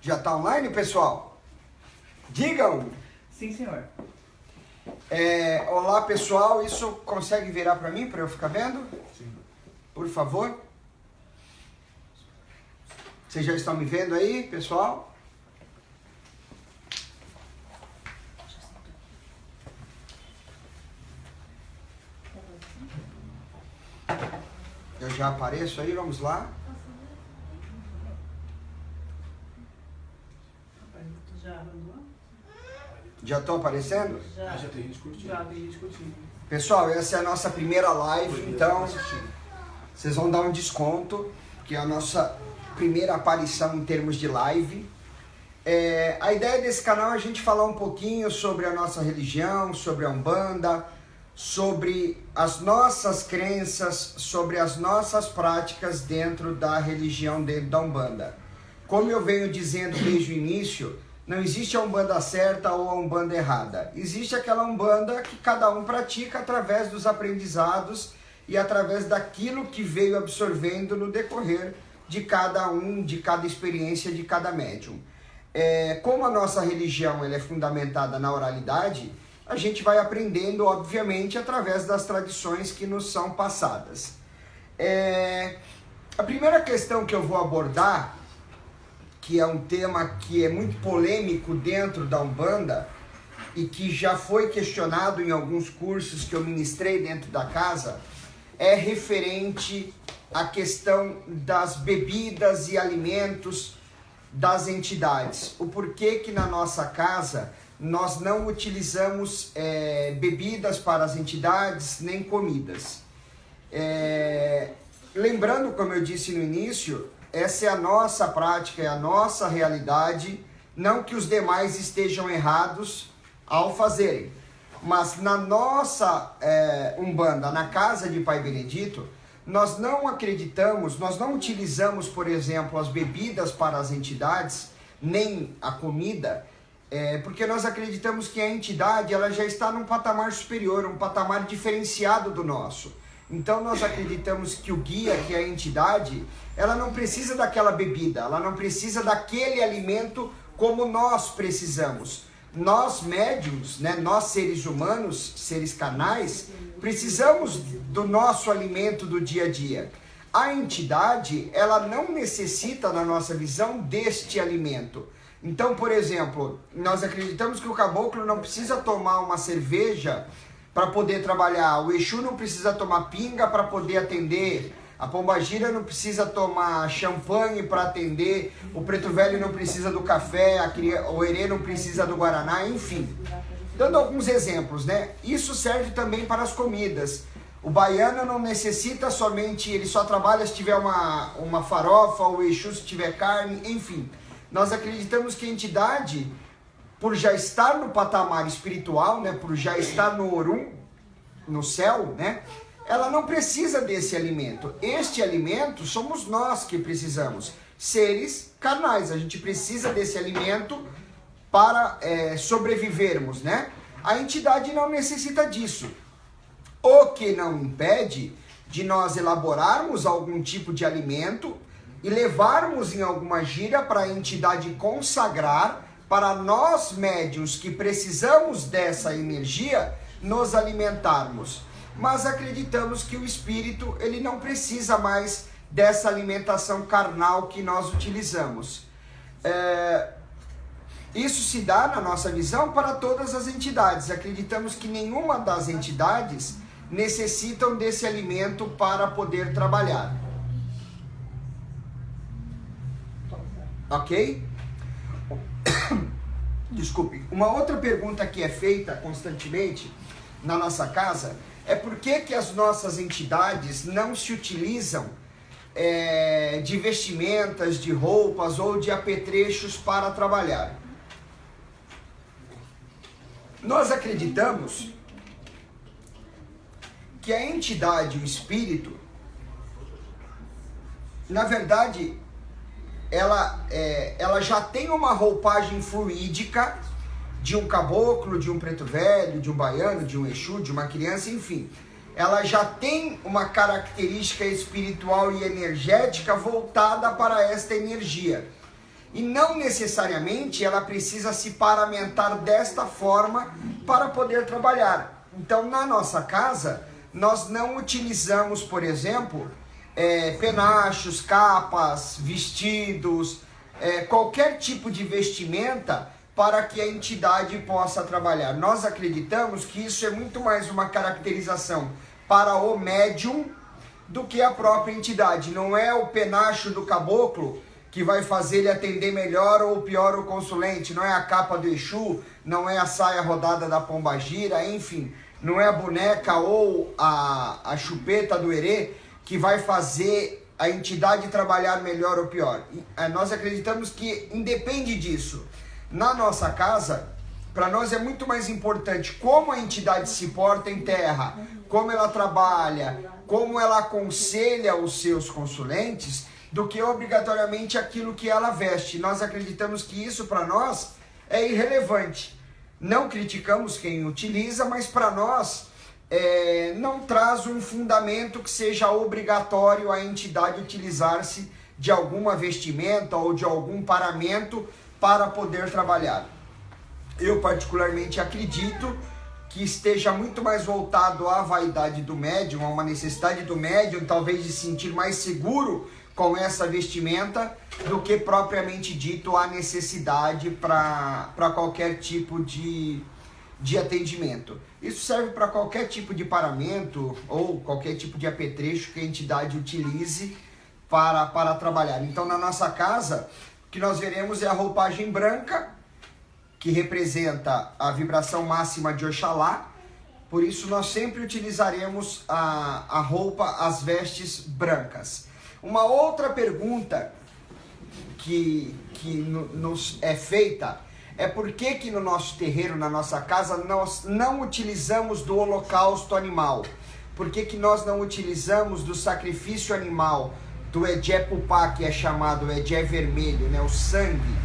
Já está online, pessoal? Digam! Sim, senhor. Olá, pessoal. Isso consegue virar para mim, para eu ficar vendo? Sim. Por favor. Vocês já estão me vendo aí, pessoal? Eu já apareço aí, vamos lá. Já estou aparecendo? Já tem gente curtindo. Já tem gente curtindo. Pessoal, essa é a nossa primeira live, então vocês vão dar um desconto, que é a nossa primeira aparição em termos de live. A ideia desse canal é a gente falar um pouquinho sobre a nossa religião, sobre a Umbanda, sobre as nossas crenças, sobre as nossas práticas dentro da religião, dentro da Umbanda. Como eu venho dizendo desde o início, não existe a Umbanda certa ou a Umbanda errada. Existe aquela Umbanda que cada um pratica através dos aprendizados e através daquilo que veio absorvendo no decorrer de cada um, de cada experiência, de cada médium. Como a nossa religião ela é fundamentada na oralidade, a gente vai aprendendo, obviamente, através das tradições que nos são passadas. A primeira questão que eu vou abordar, que é um tema que é muito polêmico dentro da Umbanda e que já foi questionado em alguns cursos que eu ministrei dentro da casa, é referente à questão das bebidas e alimentos das entidades. O porquê que na nossa casa nós não utilizamos bebidas para as entidades nem comidas. Lembrando, como eu disse no início, essa é a nossa prática, é a nossa realidade, não que os demais estejam errados ao fazerem. Mas na nossa Umbanda, na casa de Pai Benedito, nós não acreditamos, nós não utilizamos, por exemplo, as bebidas para as entidades, nem a comida, porque nós acreditamos que a entidade ela já está num patamar superior, um patamar diferenciado do nosso. Então nós acreditamos que o guia, que é a entidade, ela não precisa daquela bebida, ela não precisa daquele alimento como nós precisamos. Nós médiums, né, nós seres humanos, seres carnais, precisamos do nosso alimento do dia a dia. A entidade, ela não necessita, na nossa visão, deste alimento. Então, por exemplo, nós acreditamos que o caboclo não precisa tomar uma cerveja para poder trabalhar, o Exu não precisa tomar pinga para poder atender, a pombagira não precisa tomar champanhe para atender, o preto velho não precisa do café, o herê não precisa do guaraná, enfim. Dando alguns exemplos, né? Isso serve também para as comidas. O baiano não necessita somente, ele só trabalha se tiver uma farofa, o Exu se tiver carne, enfim. Nós acreditamos que a entidade, por já estar no patamar espiritual, né, por já estar no Orum, no céu, né, ela não precisa desse alimento. Este alimento somos nós que precisamos, seres carnais. A gente precisa desse alimento para sobrevivermos, né? A entidade não necessita disso. O que não impede de nós elaborarmos algum tipo de alimento e levarmos em alguma gira para a entidade consagrar, para nós médiuns que precisamos dessa energia, nos alimentarmos. Mas acreditamos que o espírito ele não precisa mais dessa alimentação carnal que nós utilizamos. Isso se dá, na nossa visão, para todas as entidades. Acreditamos que nenhuma das entidades necessitam desse alimento para poder trabalhar. Ok? Desculpe. Uma outra pergunta que é feita constantemente na nossa casa é por que as nossas entidades não se utilizam de vestimentas, de roupas ou de apetrechos para trabalhar. Nós acreditamos que a entidade, o espírito, na verdade, ela já tem uma roupagem fluídica de um caboclo, de um preto velho, de um baiano, de um Exu, de uma criança, enfim. ela já tem uma característica espiritual e energética voltada para esta energia. E não necessariamente ela precisa se paramentar desta forma para poder trabalhar. Então, na nossa casa, nós não utilizamos, por exemplo, penachos, capas, vestidos, qualquer tipo de vestimenta para que a entidade possa trabalhar. Nós acreditamos que isso é muito mais uma caracterização para o médium do que a própria entidade. Não é o penacho do caboclo que vai fazer ele atender melhor ou pior o consulente, não é a capa do Exu, não é a saia rodada da pombagira, enfim, não é a boneca ou a chupeta do herê que vai fazer a entidade trabalhar melhor ou pior. Nós acreditamos que independe disso. Na nossa casa, para nós é muito mais importante como a entidade se porta em terra, como ela trabalha, como ela aconselha os seus consulentes, do que obrigatoriamente aquilo que ela veste. Nós acreditamos que isso para nós é irrelevante. Não criticamos quem utiliza, mas para nós não traz um fundamento que seja obrigatório a entidade utilizar-se de alguma vestimenta ou de algum paramento para poder trabalhar. Eu particularmente acredito que esteja muito mais voltado à vaidade do médium, a uma necessidade do médium, talvez de se sentir mais seguro com essa vestimenta, do que propriamente dito a necessidade para qualquer tipo de atendimento. Isso serve para qualquer tipo de paramento ou qualquer tipo de apetrecho que a entidade utilize para trabalhar. Então, na nossa casa, o que nós veremos é a roupagem branca, que representa a vibração máxima de Oxalá. Por isso, nós sempre utilizaremos a roupa, as vestes brancas. Uma outra pergunta que nos é feita é por que no nosso terreiro, na nossa casa, nós não utilizamos do holocausto animal? Por que nós não utilizamos do sacrifício animal, do Edé Pupá, que é chamado o Edé vermelho, né, o sangue?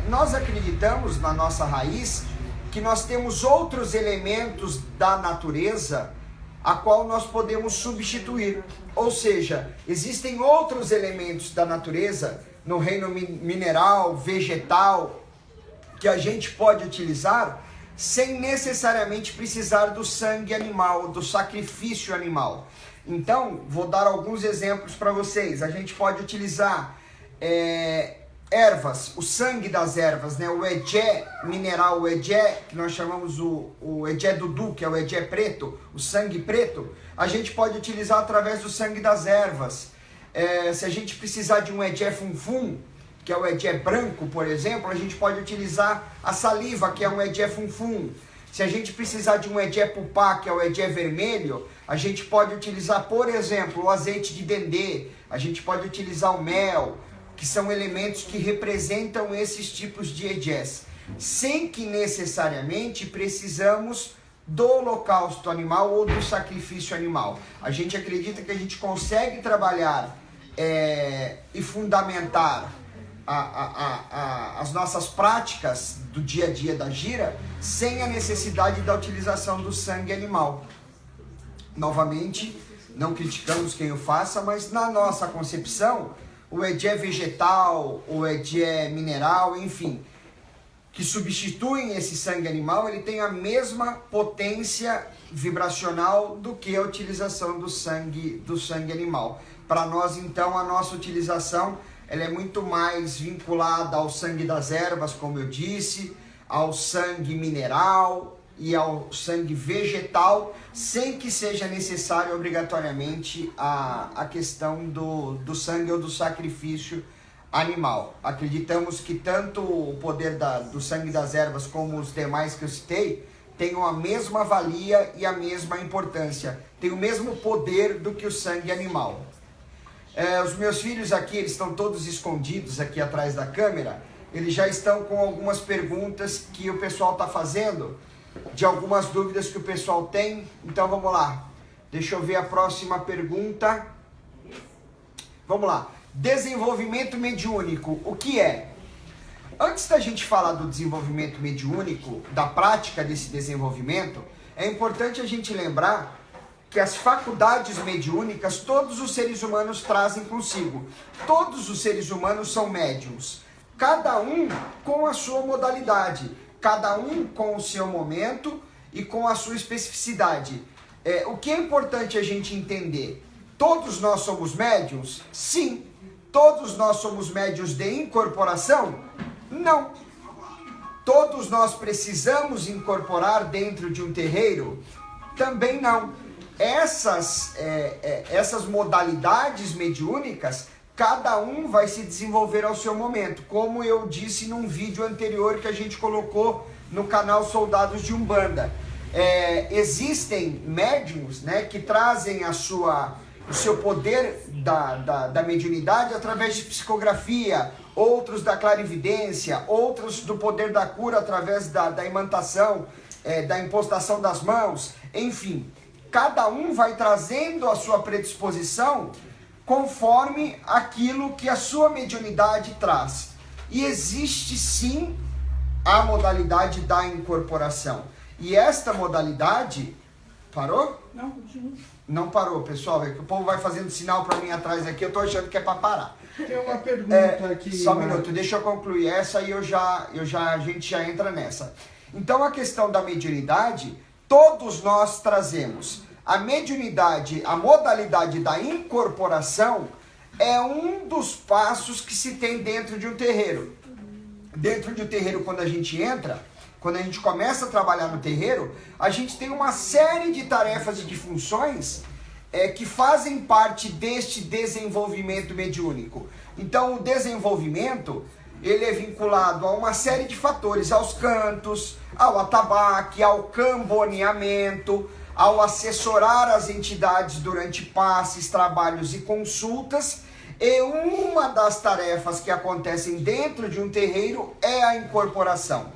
Nós acreditamos na nossa raiz que nós temos outros elementos da natureza a qual nós podemos substituir. Ou seja, existem outros elementos da natureza, no reino mineral, vegetal, que a gente pode utilizar sem necessariamente precisar do sangue animal, do sacrifício animal. Então, vou dar alguns exemplos para vocês. A gente pode utilizar ervas, o sangue das ervas, né? O Edé mineral, o Edé, que nós chamamos o Edé Dudu, que é o Edé preto, o sangue preto, a gente pode utilizar através do sangue das ervas. Se a gente precisar de um Edé funfum, que é o Edé branco, por exemplo, a gente pode utilizar a saliva, que é um Edé funfum. Se a gente precisar de um Edé pupá, que é o Edé vermelho, a gente pode utilizar, por exemplo, o azeite de dendê, a gente pode utilizar o mel, que são elementos que representam esses tipos de edés, sem que necessariamente precisamos do holocausto animal ou do sacrifício animal. A gente acredita que a gente consegue trabalhar e fundamentar as nossas práticas do dia a dia da gira sem a necessidade da utilização do sangue animal. Novamente, não criticamos quem o faça, mas na nossa concepção, o Edé vegetal, o Edé mineral, enfim, que substituem esse sangue animal, ele tem a mesma potência vibracional do que a utilização do sangue animal. Para nós, então, a nossa utilização ela é muito mais vinculada ao sangue das ervas, como eu disse, ao sangue mineral e ao sangue vegetal, sem que seja necessário obrigatoriamente a questão do sangue ou do sacrifício animal. Acreditamos que tanto o poder do sangue das ervas como os demais que eu citei tenham a mesma valia e a mesma importância, tem o mesmo poder do que o sangue animal. Os meus filhos aqui, eles estão todos escondidos aqui atrás da câmera, eles já estão com algumas perguntas que o pessoal está fazendo, de algumas dúvidas que o pessoal tem. Então vamos lá, deixa eu ver a próxima pergunta. Vamos lá, desenvolvimento mediúnico, o que é? Antes da gente falar do desenvolvimento mediúnico, da prática desse desenvolvimento, é importante a gente lembrar que as faculdades mediúnicas todos os seres humanos trazem consigo. Todos os seres humanos são médiums, cada um com a sua modalidade, cada um com o seu momento e com a sua especificidade. O que é importante a gente entender? Todos nós somos médiums? Sim. Todos nós somos médiums de incorporação? Não. Todos nós precisamos incorporar dentro de um terreiro? Também não. Essas modalidades mediúnicas, cada um vai se desenvolver ao seu momento. Como eu disse num vídeo anterior que a gente colocou no canal Soldados de Umbanda. Existem médiums, né, que trazem o seu poder da mediunidade através de psicografia, outros da clarividência, outros do poder da cura através da imantação, da impostação das mãos, enfim. Cada um vai trazendo a sua predisposição conforme aquilo que a sua mediunidade traz. E existe sim a modalidade da incorporação. E esta modalidade... Parou? Não, continua. Não parou, pessoal. É que o povo vai fazendo sinal para mim atrás aqui. Eu tô achando que é para parar. Tem uma pergunta aqui. Só um minuto, deixa eu concluir essa e a gente já entra nessa. Então a questão da mediunidade, todos nós trazemos. A mediunidade, a modalidade da incorporação é um dos passos que se tem dentro de um terreiro. Dentro de um terreiro, quando a gente entra, quando a gente começa a trabalhar no terreiro, a gente tem uma série de tarefas e de funções que fazem parte deste desenvolvimento mediúnico. Então o desenvolvimento, ele é vinculado a uma série de fatores, aos cantos, ao atabaque, ao camboneamento, ao assessorar as entidades durante passes, trabalhos e consultas. E uma das tarefas que acontecem dentro de um terreiro é a incorporação.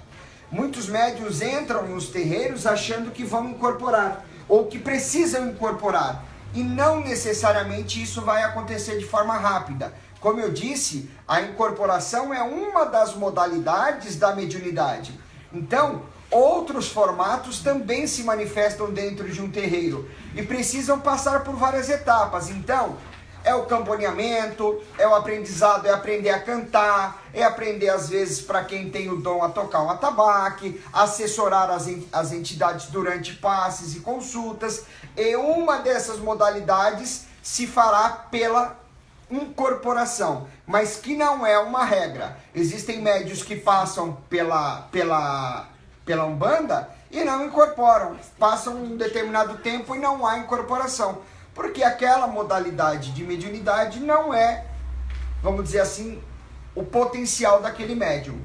Muitos médiuns entram nos terreiros achando que vão incorporar, ou que precisam incorporar. E não necessariamente isso vai acontecer de forma rápida. Como eu disse, a incorporação é uma das modalidades da mediunidade. Então, outros formatos também se manifestam dentro de um terreiro e precisam passar por várias etapas. Então, é o camboneamento, é o aprendizado, é aprender a cantar, é aprender às vezes para quem tem o dom a tocar um atabaque, assessorar as entidades durante passes e consultas. E uma dessas modalidades se fará pela incorporação, mas que não é uma regra. Existem médios que passam pela Umbanda e não incorporam, passam um determinado tempo e não há incorporação, porque aquela modalidade de mediunidade não é, vamos dizer assim, o potencial daquele médium.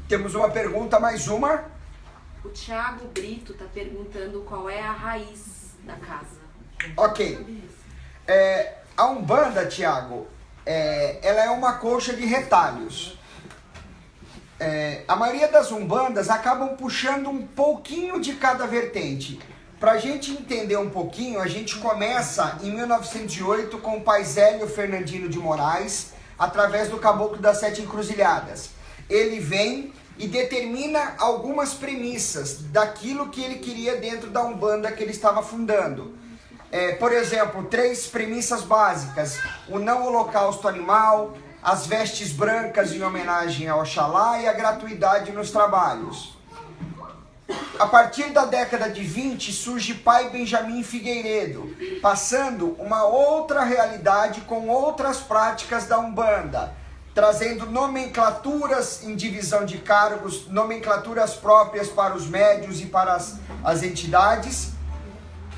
Temos uma pergunta, mais uma. O Thiago Brito está perguntando qual é a raiz da casa. Ok. A Umbanda, Thiago, ela é uma colcha de retalhos. A maioria das Umbandas acabam puxando um pouquinho de cada vertente. Para a gente entender um pouquinho, a gente começa em 1908 com o pai Zélio Fernandino de Moraes, através do Caboclo das Sete Encruzilhadas. Ele vem e determina algumas premissas daquilo que ele queria dentro da Umbanda que ele estava fundando. Por exemplo, 3 premissas básicas: o não holocausto animal, as vestes brancas em homenagem ao Oxalá e a gratuidade nos trabalhos. A partir da década de 20 surge pai Benjamin Figueiredo, passando uma outra realidade com outras práticas da Umbanda, trazendo nomenclaturas em divisão de cargos, nomenclaturas próprias para os médiuns e para as entidades.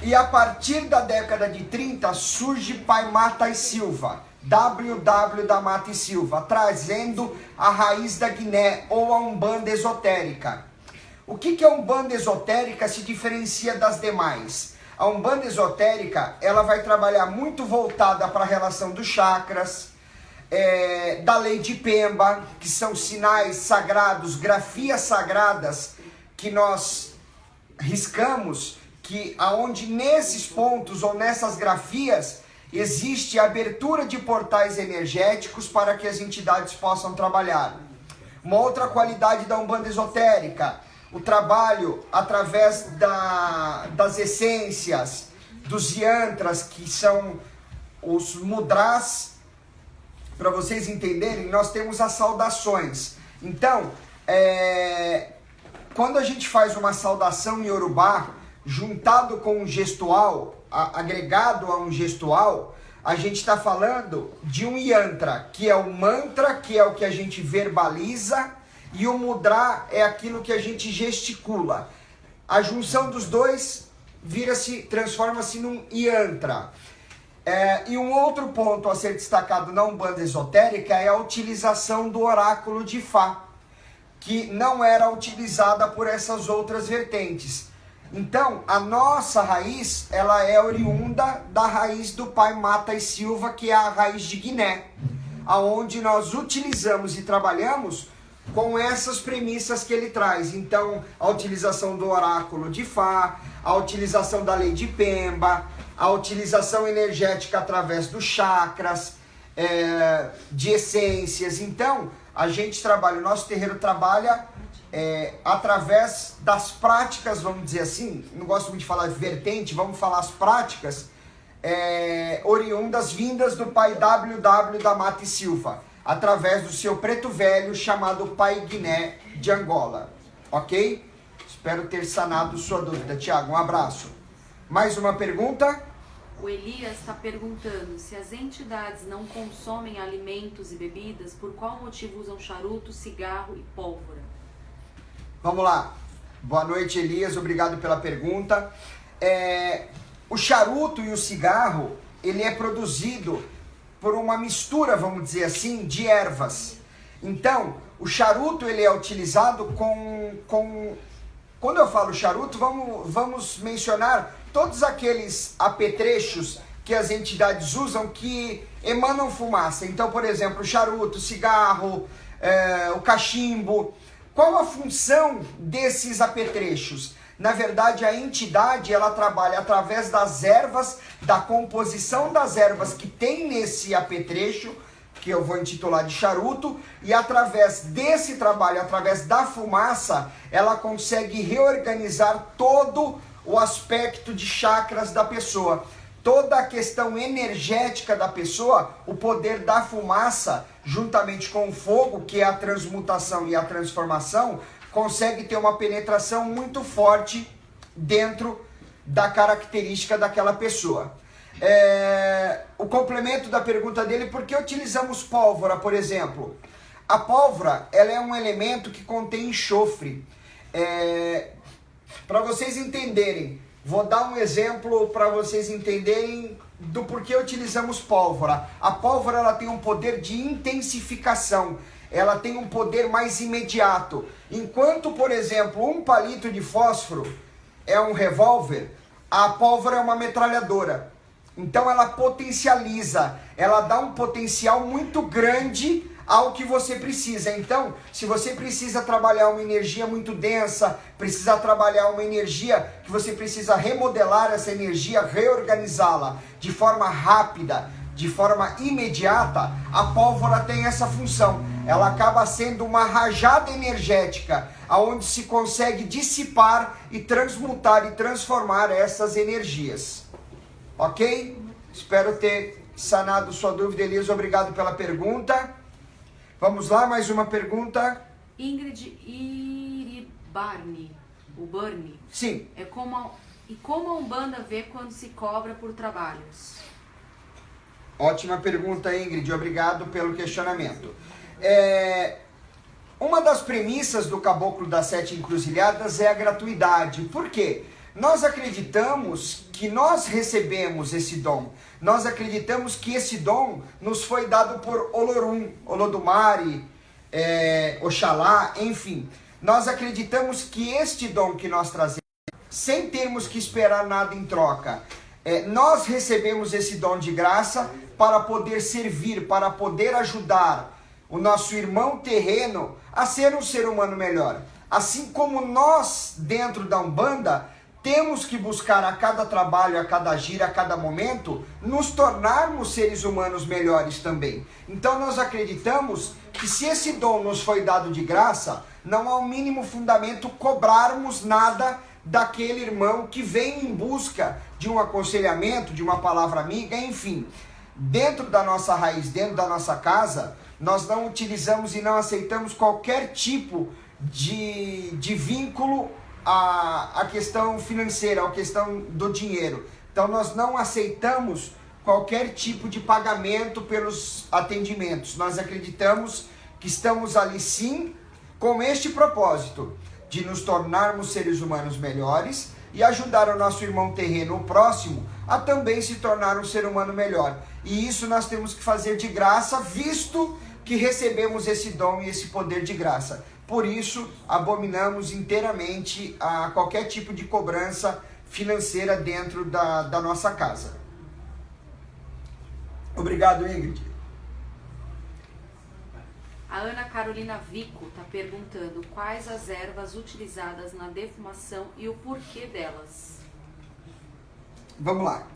E a partir da década de 30 surge pai Mata e Silva, WW da Mata e Silva, trazendo a raiz da Guiné ou a Umbanda esotérica. O que a Umbanda esotérica se diferencia das demais? A Umbanda esotérica, ela vai trabalhar muito voltada para a relação dos chakras, da lei de Pemba, que são sinais sagrados, grafias sagradas que nós riscamos, que aonde nesses pontos ou nessas grafias existe a abertura de portais energéticos para que as entidades possam trabalhar. Uma outra qualidade da Umbanda esotérica: o trabalho através das essências, dos yantras, que são os mudras. Para vocês entenderem, nós temos as saudações. Então, quando a gente faz uma saudação em Yorubá, juntado com um gestual, agregado a um gestual, a gente está falando de um yantra, que é o mantra, que é o que a gente verbaliza, e o mudra é aquilo que a gente gesticula. A junção dos dois transforma-se num yantra. E um outro ponto a ser destacado na Umbanda Esotérica é a utilização do oráculo de Fá, que não era utilizada por essas outras vertentes. Então, a nossa raiz, ela é oriunda da raiz do pai Mata e Silva, que é a raiz de Guiné, aonde nós utilizamos e trabalhamos com essas premissas que ele traz. Então, a utilização do oráculo de Fá, a utilização da lei de Pemba, a utilização energética através dos chakras, de essências. Então, a gente trabalha, o nosso terreiro trabalha através das práticas, vamos dizer assim, não gosto muito de falar vertente, vamos falar as práticas oriundas, vindas do pai WW da Mata e Silva, através do seu preto velho chamado Pai Guiné de Angola. Ok? Espero ter sanado sua dúvida, Tiago. Um abraço. Mais uma pergunta? O Elias está perguntando se as entidades não consomem alimentos e bebidas, por qual motivo usam charuto, cigarro e pólvora? Vamos lá. Boa noite, Elias. Obrigado pela pergunta. O charuto e o cigarro, ele é produzido por uma mistura, vamos dizer assim, de ervas. Então, o charuto ele é utilizado com... Quando eu falo charuto, vamos mencionar todos aqueles apetrechos que as entidades usam que emanam fumaça. Então, por exemplo, o charuto, o cigarro, o cachimbo. Qual a função desses apetrechos? Na verdade, a entidade ela trabalha através das ervas, da composição das ervas que tem nesse apetrecho, que eu vou intitular de charuto, e através desse trabalho, através da fumaça, ela consegue reorganizar todo o aspecto de chakras da pessoa. Toda a questão energética da pessoa, o poder da fumaça, juntamente com o fogo, que é a transmutação e a transformação, consegue ter uma penetração muito forte dentro da característica daquela pessoa. O complemento da pergunta dele, por que utilizamos pólvora, por exemplo? A pólvora, ela é um elemento que contém enxofre. Para vocês entenderem, vou dar um exemplo para vocês entenderem do porquê utilizamos pólvora. A pólvora ela tem um poder de intensificação, ela tem um poder mais imediato. Enquanto, por exemplo, um palito de fósforo é um revólver, a pólvora é uma metralhadora. Então ela potencializa, ela dá um potencial muito grande ao que você precisa. Então, se você precisa trabalhar uma energia muito densa, precisa trabalhar uma energia que você precisa remodelar essa energia, reorganizá-la de forma rápida, de forma imediata, a pólvora tem essa função. Ela acaba sendo uma rajada energética, onde se consegue dissipar e transmutar e transformar essas energias. Ok? Espero ter sanado sua dúvida, Elias. Obrigado pela pergunta. Vamos lá, mais uma pergunta. Ingrid Iribarne, o Burni. Sim. Como a Umbanda vê quando se cobra por trabalhos? Ótima pergunta, Ingrid. Obrigado pelo questionamento. Uma das premissas do Caboclo das Sete Encruzilhadas é a gratuidade. Por quê? Nós acreditamos que nós recebemos esse dom. Nós acreditamos que esse dom nos foi dado por Olorum, Olodumare, Oxalá, enfim. Nós acreditamos que este dom que nós trazemos, sem termos que esperar nada em troca, nós recebemos esse dom de graça para poder servir, para poder ajudar o nosso irmão terreno a ser um ser humano melhor. Assim como nós, dentro da Umbanda, temos que buscar a cada trabalho, a cada gira, a cada momento, nos tornarmos seres humanos melhores também. Então nós acreditamos que se esse dom nos foi dado de graça, não há o mínimo fundamento cobrarmos nada daquele irmão que vem em busca de um aconselhamento, de uma palavra amiga, enfim. Dentro da nossa raiz, dentro da nossa casa, nós não utilizamos e não aceitamos qualquer tipo de vínculo à questão financeira, à questão do dinheiro. Então nós não aceitamos qualquer tipo de pagamento pelos atendimentos. Nós acreditamos que estamos ali sim com este propósito de nos tornarmos seres humanos melhores e ajudar o nosso irmão terreno, o próximo, a também se tornar um ser humano melhor. E isso nós temos que fazer de graça, visto que recebemos esse dom e esse poder de graça. Por isso, abominamos inteiramente a qualquer tipo de cobrança financeira dentro da nossa casa. Obrigado, Ingrid. A Ana Carolina Vico está perguntando quais as ervas utilizadas na defumação e o porquê delas. Vamos lá.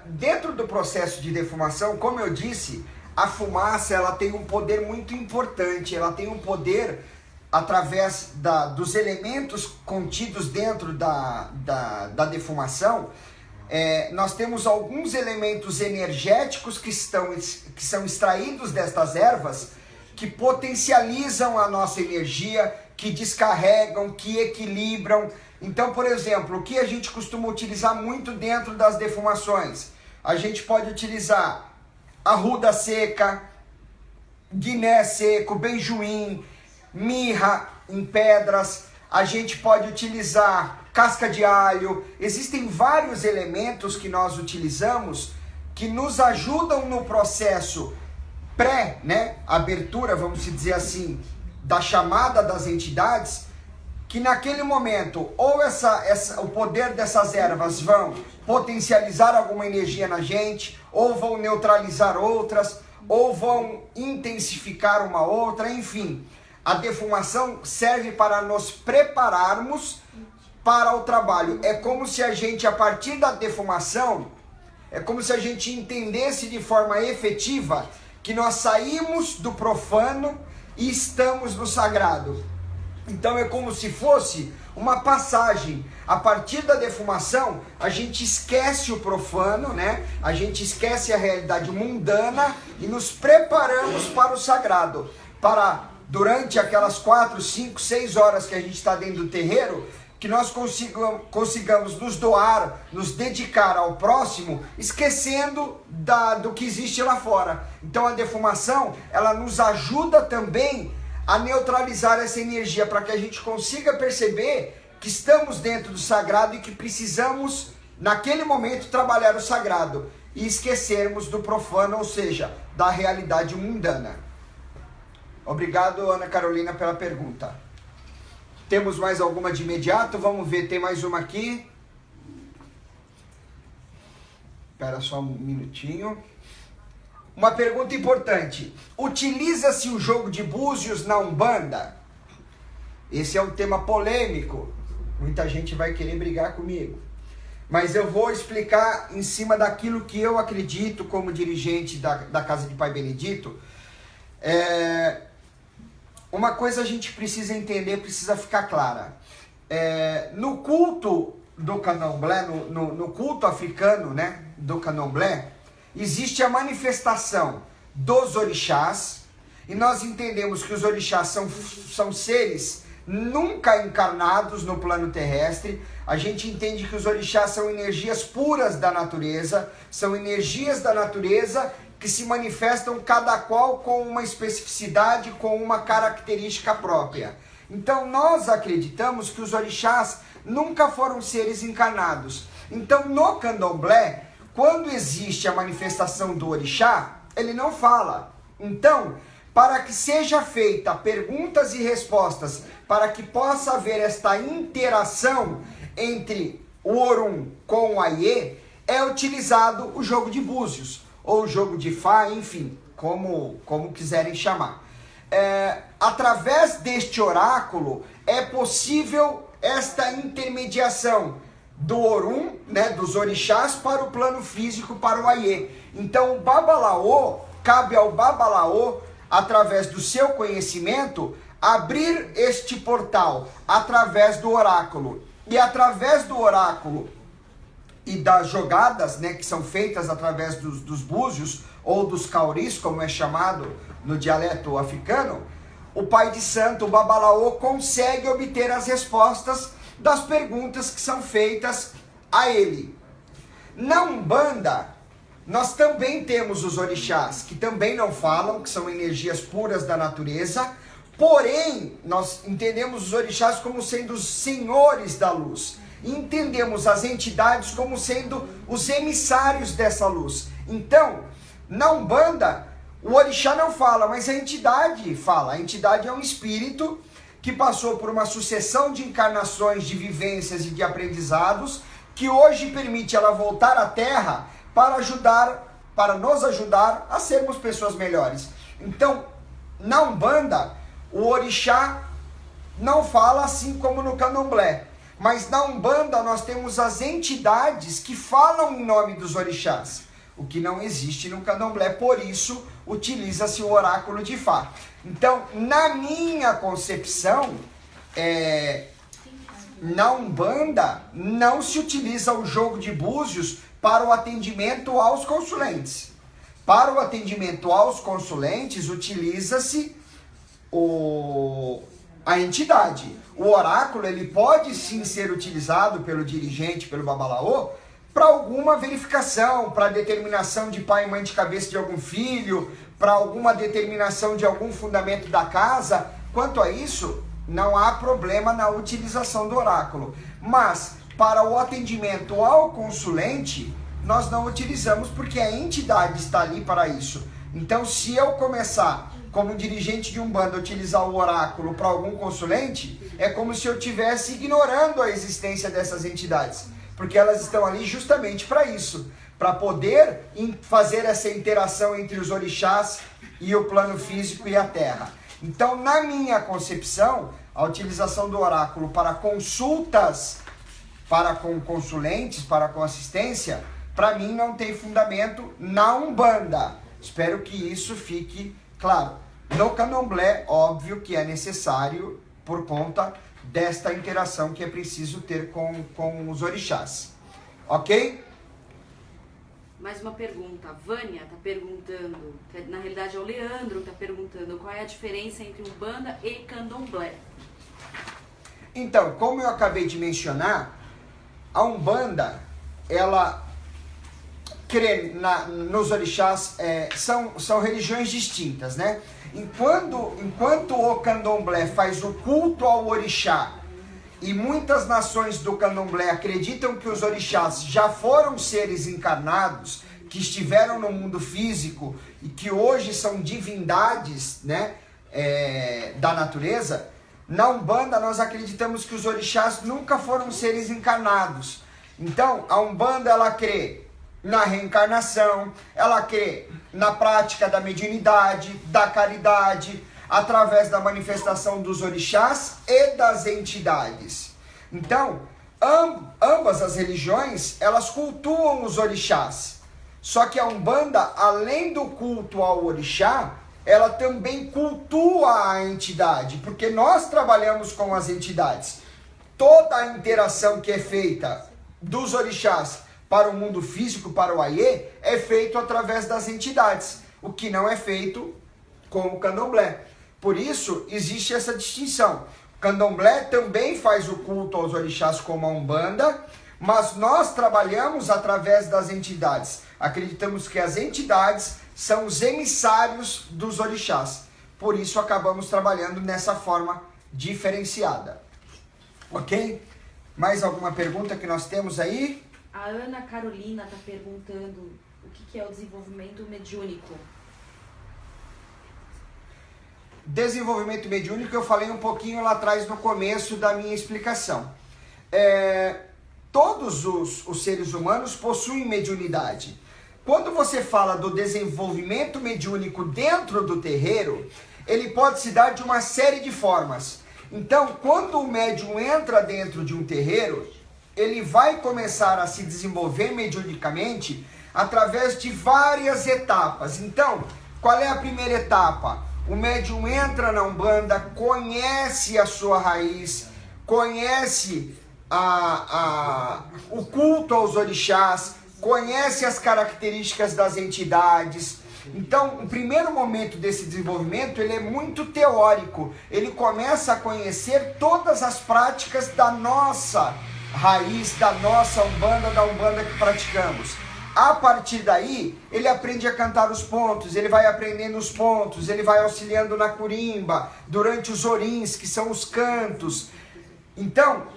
Dentro do processo de defumação, como eu disse, a fumaça ela tem um poder muito importante. Ela tem um poder através dos elementos contidos dentro da defumação. Nós temos alguns elementos energéticos que são extraídos destas ervas, que potencializam a nossa energia, que descarregam, que equilibram. Então, por exemplo, o que a gente costuma utilizar muito dentro das defumações? A gente pode utilizar arruda seca, guiné seco, benjoim, mirra em pedras. A gente pode utilizar casca de alho. Existem vários elementos que nós utilizamos que nos ajudam no processo abertura, vamos dizer assim, da chamada das entidades, que naquele momento ou o poder dessas ervas vão potencializar alguma energia na gente, ou vão neutralizar outras, ou vão intensificar uma outra, enfim. A defumação serve para nos prepararmos para o trabalho. É como se a gente, a partir da defumação, é como se a gente entendesse de forma efetiva que nós saímos do profano e estamos no sagrado. Então é como se fosse uma passagem. A partir da defumação, a gente esquece o profano, né? A gente esquece a realidade mundana e nos preparamos para o sagrado. Para, durante aquelas 4, 5, 6 horas que a gente está dentro do terreiro, que nós consigamos nos doar, nos dedicar ao próximo, esquecendo do que existe lá fora. Então a defumação, ela nos ajuda também a neutralizar essa energia, para que a gente consiga perceber que estamos dentro do sagrado e que precisamos, naquele momento, trabalhar o sagrado e esquecermos do profano, ou seja, da realidade mundana. Obrigado, Ana Carolina, pela pergunta. Temos mais alguma de imediato? Vamos ver, tem mais uma aqui. Espera só um minutinho. Uma pergunta importante. Utiliza-se o jogo de búzios na Umbanda? Esse é um tema polêmico. Muita gente vai querer brigar comigo. Mas eu vou explicar em cima daquilo que eu acredito como dirigente da Casa de Pai Benedito. Uma coisa a gente precisa entender, precisa ficar clara. No culto do candomblé, no culto africano, né, do candomblé, existe a manifestação dos orixás, e nós entendemos que os orixás são seres nunca encarnados no plano terrestre. A gente entende que os orixás são energias puras da natureza, são energias da natureza que se manifestam cada qual com uma especificidade, com uma característica própria. Então nós acreditamos que os orixás nunca foram seres encarnados. Então no candomblé, quando existe a manifestação do orixá, ele não fala. Então, para que seja feita perguntas e respostas, para que possa haver esta interação entre o Orum com o Aiê, é utilizado o jogo de búzios, ou o jogo de Fá, enfim, como quiserem chamar. Através deste oráculo, é possível esta intermediação do Orum, né, dos orixás, para o plano físico, para o Aie. Então o Babalaô, cabe ao Babalaô, através do seu conhecimento, abrir este portal através do oráculo. E através do oráculo e das jogadas, né, que são feitas através dos búzios ou dos cauris, como é chamado no dialeto africano, o pai de santo, o Babalaô, consegue obter as respostas das perguntas que são feitas a ele. Na Umbanda, nós também temos os orixás, que também não falam, que são energias puras da natureza, porém, nós entendemos os orixás como sendo os senhores da luz. E entendemos as entidades como sendo os emissários dessa luz. Então, na Umbanda, o orixá não fala, mas a entidade fala. A entidade é um espírito que passou por uma sucessão de encarnações, de vivências e de aprendizados, que hoje permite ela voltar à Terra para nos ajudar a sermos pessoas melhores. Então, na Umbanda, o orixá não fala assim como no Candomblé. Mas na Umbanda nós temos as entidades que falam em nome dos orixás, o que não existe no Candomblé, por isso utiliza-se o oráculo de Fá. Então, na minha concepção, na Umbanda não se utiliza o jogo de búzios para o atendimento aos consulentes. Para o atendimento aos consulentes, utiliza-se a entidade. O oráculo, ele pode sim ser utilizado pelo dirigente, pelo Babalaô, para alguma verificação, para determinação de pai e mãe de cabeça de algum filho, para alguma determinação de algum fundamento da casa. Quanto a isso, não há problema na utilização do oráculo. Mas, para o atendimento ao consulente, nós não utilizamos porque a entidade está ali para isso. Então, se eu começar, como dirigente de Umbanda, utilizar o oráculo para algum consulente, é como se eu estivesse ignorando a existência dessas entidades. Porque elas estão ali justamente para isso, para poder fazer essa interação entre os orixás e o plano físico e a Terra. Então, na minha concepção, a utilização do oráculo para consultas, para com consulentes, para com assistência, para mim não tem fundamento na Umbanda. Espero que isso fique claro. No Candomblé, óbvio que é necessário por conta desta interação que é preciso ter com os orixás. Ok? Mais uma pergunta. A Vânia está perguntando, na realidade é o Leandro que está perguntando, qual é a diferença entre Umbanda e Candomblé? Então, como eu acabei de mencionar, a Umbanda, ela crê nos orixás, são religiões distintas, né? Enquanto o Candomblé faz o culto ao orixá, e muitas nações do Candomblé acreditam que os orixás já foram seres encarnados, que estiveram no mundo físico e que hoje são divindades, né, da natureza, na Umbanda nós acreditamos que os orixás nunca foram seres encarnados. Então, a Umbanda, ela crê na reencarnação, ela crê na prática da mediunidade, da caridade, através da manifestação dos orixás e das entidades. Então, ambas as religiões, elas cultuam os orixás. Só que a Umbanda, além do culto ao orixá, ela também cultua a entidade, porque nós trabalhamos com as entidades. Toda a interação que é feita dos orixás para o mundo físico, para o Aie, é feito através das entidades, o que não é feito com o Candomblé. Por isso, existe essa distinção. O Candomblé também faz o culto aos orixás como a Umbanda, mas nós trabalhamos através das entidades. Acreditamos que as entidades são os emissários dos orixás. Por isso, acabamos trabalhando nessa forma diferenciada. Ok? Mais alguma pergunta que nós temos aí? A Ana Carolina está perguntando o que é o desenvolvimento mediúnico. Desenvolvimento mediúnico eu falei um pouquinho lá atrás no começo da minha explicação. Todos os seres humanos possuem mediunidade. Quando você fala do desenvolvimento mediúnico dentro do terreiro, ele pode se dar de uma série de formas. Então, quando o médium entra dentro de um terreiro, ele vai começar a se desenvolver mediunicamente através de várias etapas. Então, qual é a primeira etapa? O médium entra na Umbanda, conhece a sua raiz, conhece o culto aos orixás, conhece as características das entidades. Então, o primeiro momento desse desenvolvimento, ele é muito teórico. Ele começa a conhecer todas as práticas da nossa raiz, da nossa Umbanda, da Umbanda que praticamos. A partir daí, ele aprende a cantar os pontos, ele vai aprendendo os pontos, ele vai auxiliando na curimba, durante os orins, que são os cantos. Então,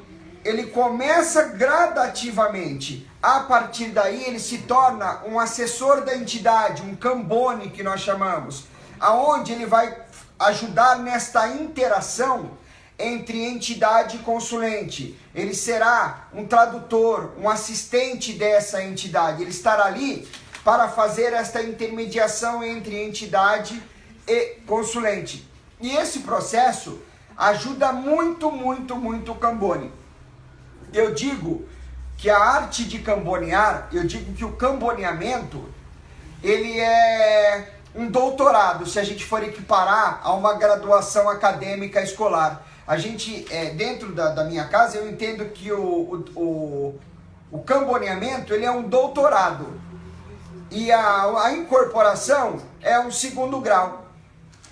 ele começa gradativamente. A partir daí, ele se torna um assessor da entidade, um cambone, que nós chamamos, aonde ele vai ajudar nesta interação entre entidade e consulente. Ele será um tradutor, um assistente dessa entidade. Ele estará ali para fazer esta intermediação entre entidade e consulente. E esse processo ajuda muito, muito, muito o cambone. Eu digo que a arte de cambonear, eu digo que o camboneamento, ele é um doutorado, se a gente for equiparar a uma graduação acadêmica escolar. A gente, dentro da minha casa, eu entendo que o camboneamento, ele é um doutorado. E a incorporação é um segundo grau.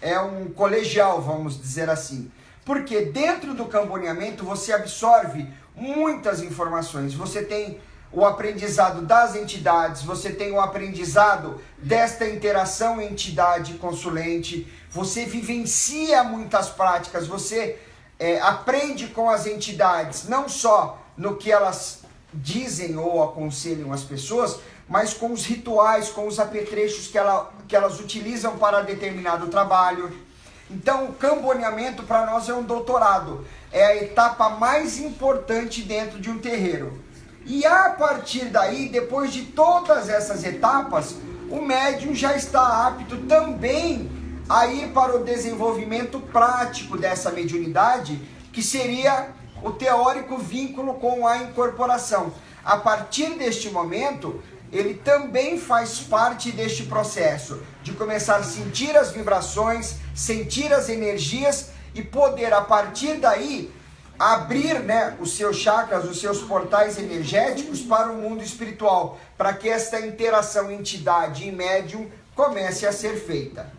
É um colegial, vamos dizer assim. Porque dentro do camboneamento você absorve muitas informações. Você tem o aprendizado das entidades, você tem o aprendizado desta interação entidade-consulente, você vivencia muitas práticas, você aprende com as entidades, não só no que elas dizem ou aconselham as pessoas, mas com os rituais, com os apetrechos que elas utilizam para determinado trabalho. Então, o camboneamento para nós é um doutorado, é a etapa mais importante dentro de um terreiro. E a partir daí, depois de todas essas etapas, o médium já está apto também a ir para o desenvolvimento prático dessa mediunidade, que seria o teórico vínculo com a incorporação. A partir deste momento, ele também faz parte deste processo de começar a sentir as vibrações, sentir as energias e poder, a partir daí, abrir, os seus chakras, os seus portais energéticos para o mundo espiritual, para que esta interação entidade e médium comece a ser feita.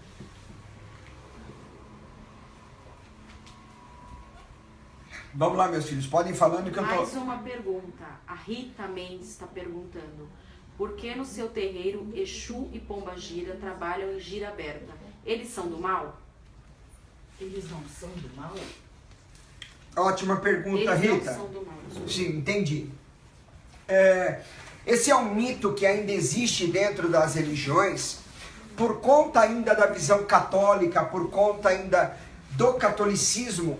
Vamos lá, meus filhos, podem ir falando que eu tô... Mais uma pergunta. A Rita Mendes está perguntando: por que no seu terreiro Exu e Pombagira trabalham em gira aberta? Eles são do mal? Eles não são do mal? Ótima pergunta, Eles Rita. não são do mal. Sim, entendi. Esse é um mito que ainda existe dentro das religiões, por conta ainda da visão católica, por conta ainda do catolicismo,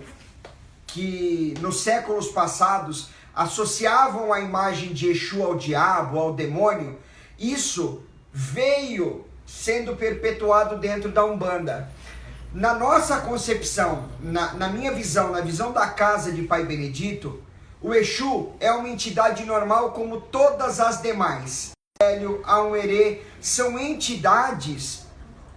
que nos séculos passados associavam a imagem de Exu ao diabo, ao demônio. Isso veio sendo perpetuado dentro da Umbanda. Na nossa concepção, na minha visão, na visão da casa de Pai Benedito, o Exu é uma entidade normal como todas as demais. Hélio, Aumere, são entidades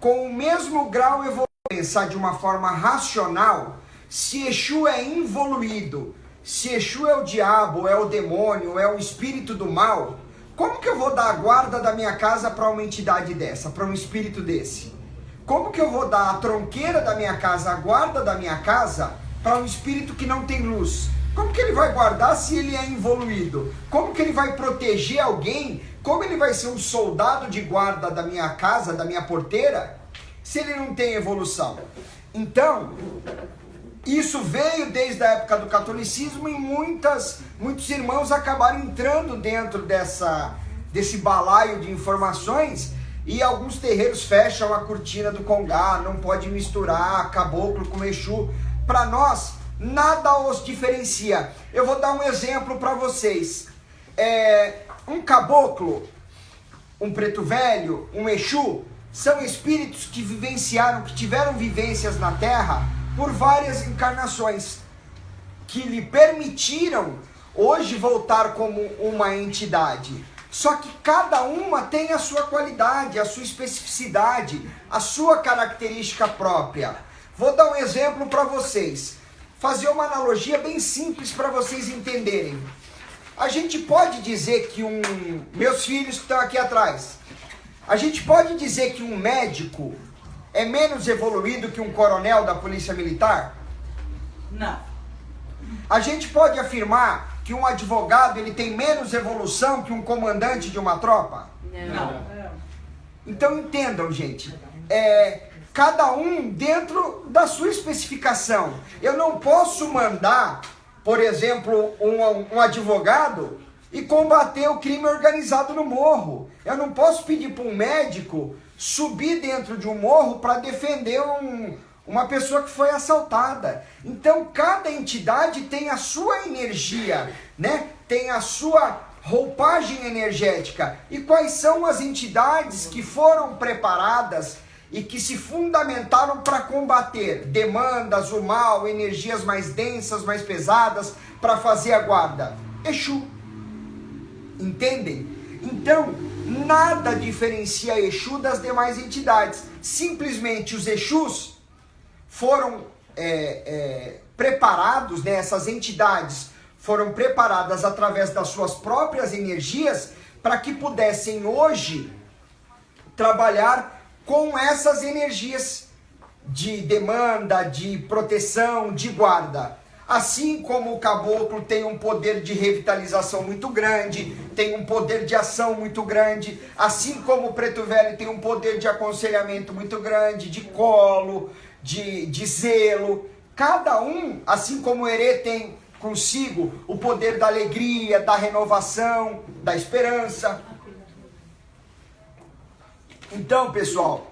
com o mesmo grau evolutivo. Pensar de uma forma racional, se Exu é involuído, se Exu é o diabo, é o demônio, é o espírito do mal, como que eu vou dar a guarda da minha casa para uma entidade dessa, para um espírito desse? Como que eu vou dar a tronqueira da minha casa, a guarda da minha casa, para um espírito que não tem luz? Como que ele vai guardar se ele é involuído? Como que ele vai proteger alguém? Como ele vai ser um soldado de guarda da minha casa, da minha porteira, se ele não tem evolução? Então, isso veio desde a época do catolicismo e muitos irmãos acabaram entrando dentro desse balaio de informações, e alguns terreiros fecham a cortina do Congá, não pode misturar caboclo com Exu. Para nós, nada os diferencia. Eu vou dar um exemplo para vocês. Um caboclo, um preto velho, um Exu, são espíritos que vivenciaram, que tiveram vivências na Terra por várias encarnações. que lhe permitiram hoje voltar como uma entidade. Só que cada uma tem a sua qualidade, a sua especificidade, a sua característica própria. Vou dar um exemplo para vocês. Fazer uma analogia bem simples para vocês entenderem. A gente pode dizer que meus filhos que estão aqui atrás, a gente pode dizer que um médico é menos evoluído que um coronel da Polícia Militar? Não. A gente pode afirmar que um advogado ele tem menos evolução que um comandante de uma tropa? Não. Então entendam, gente, cada um dentro da sua especificação. Eu não posso mandar, por exemplo, um advogado e combater o crime organizado no morro. Eu não posso pedir para um médico subir dentro de um morro para defender uma pessoa que foi assaltada. Então cada entidade tem a sua energia, né? Tem a sua roupagem energética. E quais são as entidades que foram preparadas e que se fundamentaram para combater demandas, o mal, energias mais densas, mais pesadas, para fazer a guarda? Exu. Entendem? Então, nada diferencia Exu das demais entidades. Simplesmente os Exus foram preparados, né? Essas entidades foram preparadas através das suas próprias energias para que pudessem hoje trabalhar com essas energias de demanda, de proteção, de guarda. Assim como o caboclo tem um poder de revitalização muito grande, tem um poder de ação muito grande, assim como o preto velho tem um poder de aconselhamento muito grande, de colo, de zelo. Cada um, assim como o herê tem consigo o poder da alegria, da renovação, da esperança. Então, pessoal,